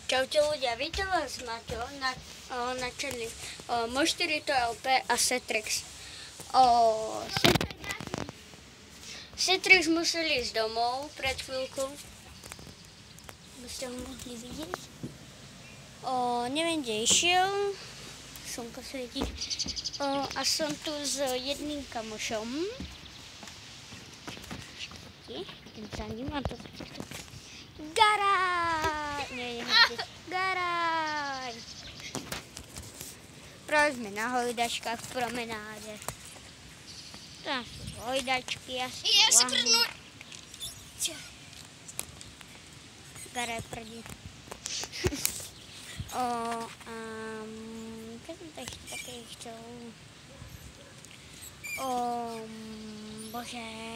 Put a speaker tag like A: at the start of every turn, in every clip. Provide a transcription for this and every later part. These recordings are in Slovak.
A: Čaute ľudia, vítam vás Maťo na čeli Mo4 LP a Setrix. Setrix museli ísť domov pred chvíľkou. By ste ho mohli vidieť. Neviem, kde išiel. Slnko svietí. A som tu s jedným kamošom. Idem za ním a to... Garaj! Garaj! Práve sme na hojdačkách v promenáde. Tam sú hojdačky asi.
B: Ja sa prdnú.
A: Garaj prdí. Keď som to ešte také chcel. Bože.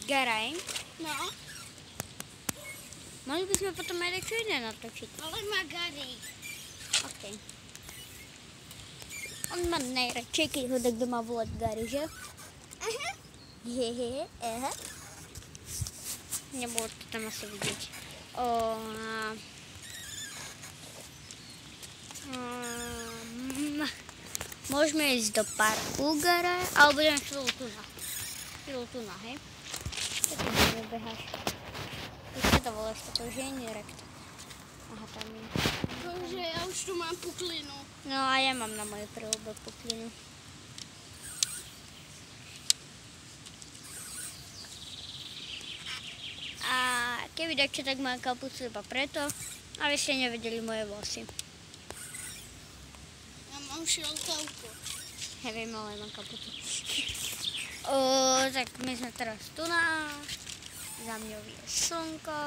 A: Garaj.
B: No.
A: Mali by sme potom aj niečo iné natočiť.
B: Ale má Gary.
A: OK. On má najradšej, keď ho tak doma volať Gary, že?
B: Aha.
A: Aha. Nebolo to tam asi vidieť. Môžeme ísť do parku, Garaj, ale budeme chvíľu tu na, hej? Čo ty mi beháš? Keď sa to voláš, toto už je nerekt. Aha, tam je.
B: Bože, ja už tu mám puklinu.
A: No a ja mám na mojej príľube puklinu. A keby dačo, tak mám kapucu iba preto, aby ste nevedeli moje vlasy.
B: Ja mám šelkavku.
A: Ja viem, ale mám kapucu. Tak my sme teraz tu na... Za mňou je slnko.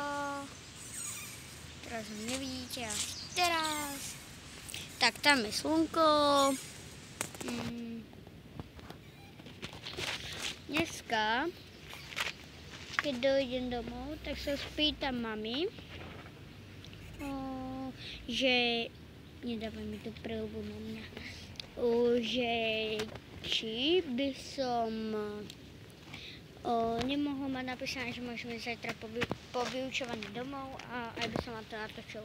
A: Teraz ho nevidíte až teraz. Tak tam je slnko. Dneska, keď dojdem domov, tak sa spýtam mami, že... Nedávaj mi tú príľubu na mňa. Že či by som nemohol mať napísané, že môžeme zajtra po vyučovaní domov a aj by som vám to natočil.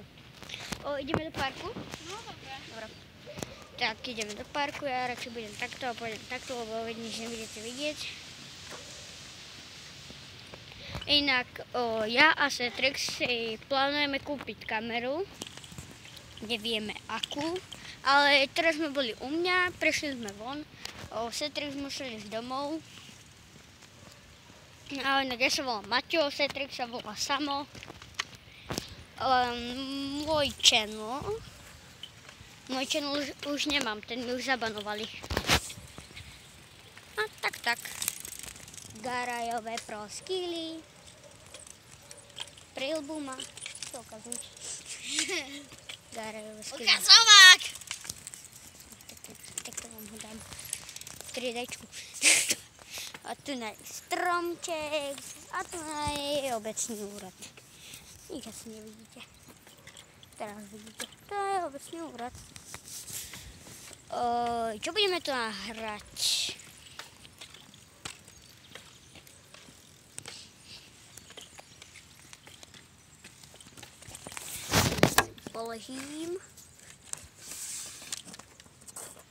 A: Ideme do parku?
B: No, dobre.
A: Dobre. Tak, ideme do parku, ja radšej budem takto a pôjdem takto, lebo nič nebudete vidieť. Inak, ja a Setrix si plánujeme kúpiť kameru. Nevieme akú, ale teraz sme boli u mňa, prešli sme von, Setrix musel ísť domov. A inak ja sa volám Maťo, Setrix sa volá Samo. Môj channel už nemám, ten mi už zabanovali. A tak. Garajové proskily. Príľbu má. Čo ukazuj? Garajové skily.
B: Ukazovák!
A: Tak to vám ho dám. 3Dčku. A tu je stromček. A tu je obecný úrad. Nič asi nevidíte. Teraz vidíte. To je obecný úrad. Čo budeme tu nahrať? Položím.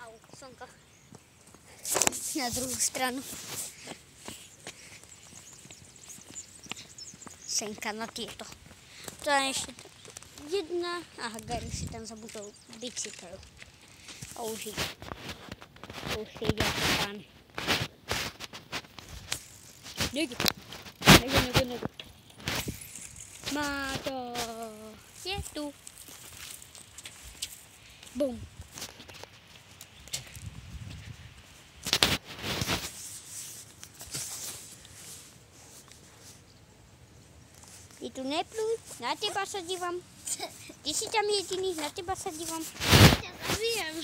A: Au, slnko. Na druhú stranu. Senka na tieto. To je ešte jedna. Aha, Gary si tam zabudol bicykel. A už ide. Už si ide ako pán. Negu. Máto je tu. Bum. Ty tu nepluj, na teba sa dívam. Ty si tam jediný, na teba sa dívam.
B: Ja zabijem.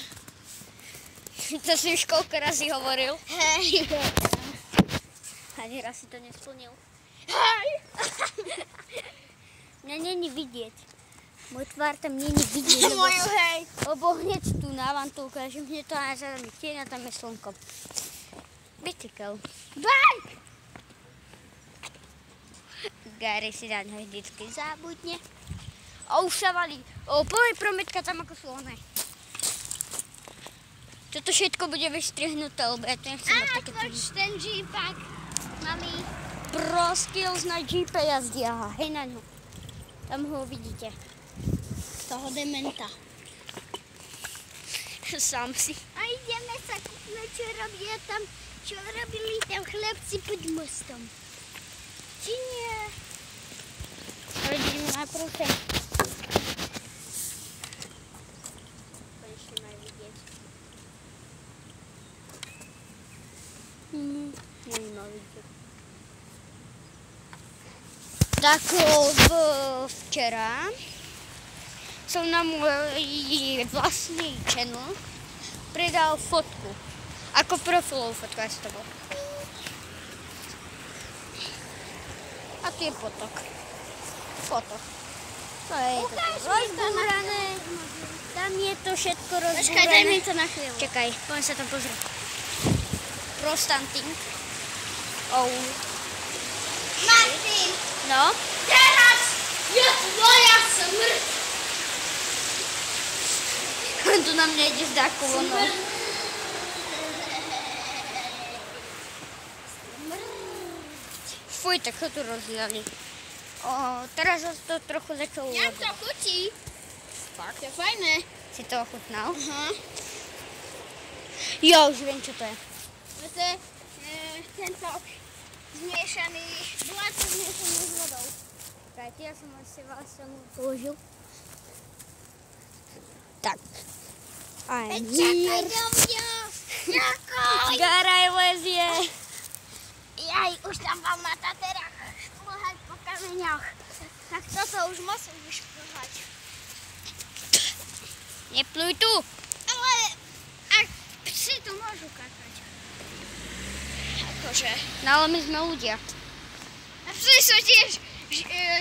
A: To si už koľko razy hovoril.
B: Hej.
A: Ani raz si to nesplnil.
B: Hej.
A: Mňa není vidieť. Môj tvár tam není vidieť.
B: Moju hej.
A: Lebo hneď tu na vám to ukážem, hneď to aj za nami tieň a tam je slnko. Bicykel.
B: Bike!
A: Gary si dá vždycky zábudne. A už sa valí. Poďme prometka tam ako slone. Toto všetko bude vystrihnuté, lebo ja to nechcem mať
B: A
A: takéto.
B: tvoč ten jeepak. Mami.
A: Pro skills na jeepe jazdia. Hej na ňu. Tam ho vidíte.
B: Toho dementa.
A: Sám si.
B: A ideme sa kúpne, čo robili tam chlapci pod mostom. Či nie?
A: Ideme najprv sem. Konečne majú vidieť. Nemá vidieť. Tak včera som na môj vlastný channel pridal fotku. Ako profilovú fotku, aj s tebou. A tu je potok. Potok. To je to rozbúrané. Tam je to všetko rozbúrané.
B: Počkaj, daj mi to na chvíľu.
A: Čakaj, poďme sa tam pozrieť. Prostanting.
B: Martin,
A: No?
B: teraz je tvoja smrť.
A: Tu na mňa ide s dákou vonou. Fuj, tak ho tu rozliali. Teraz to trochu začalo
B: Jak to
A: uľadovať.
B: chutí?
A: Fakt?
B: To je fajné.
A: Si to ochutnal?
B: Aha.
A: Jo, už viem, čo to je.
B: To je tento zmiešaný, bláto zmiešaný s vodou.
A: Čakajte, ja som asi vás sem položil. Tak. I'm
B: Čakaj
A: here.
B: do mňa. Čakaj.
A: Garaj lezie.
B: Jaj, už tam vám má tatera šplhať po kameňoch. Tak toto už musím vyšplhať.
A: Nepluj tu.
B: Ale ak psi tu môžu kakať. Akože.
A: No ale my sme ľudia.
B: A psi sú tiež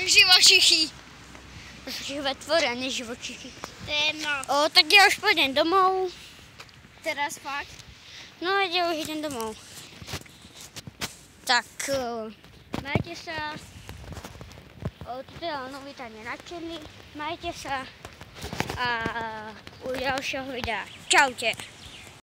B: živočichy.
A: To sú živé tvory a neživočichy.
B: To je no.
A: Tak ja už pôjdem domov.
B: Teraz fakt.
A: No a ja už idem domov. Tak, majte sa. Toto je nový tanie nadšený. Majte sa. A u ďalšieho videa. Čaute.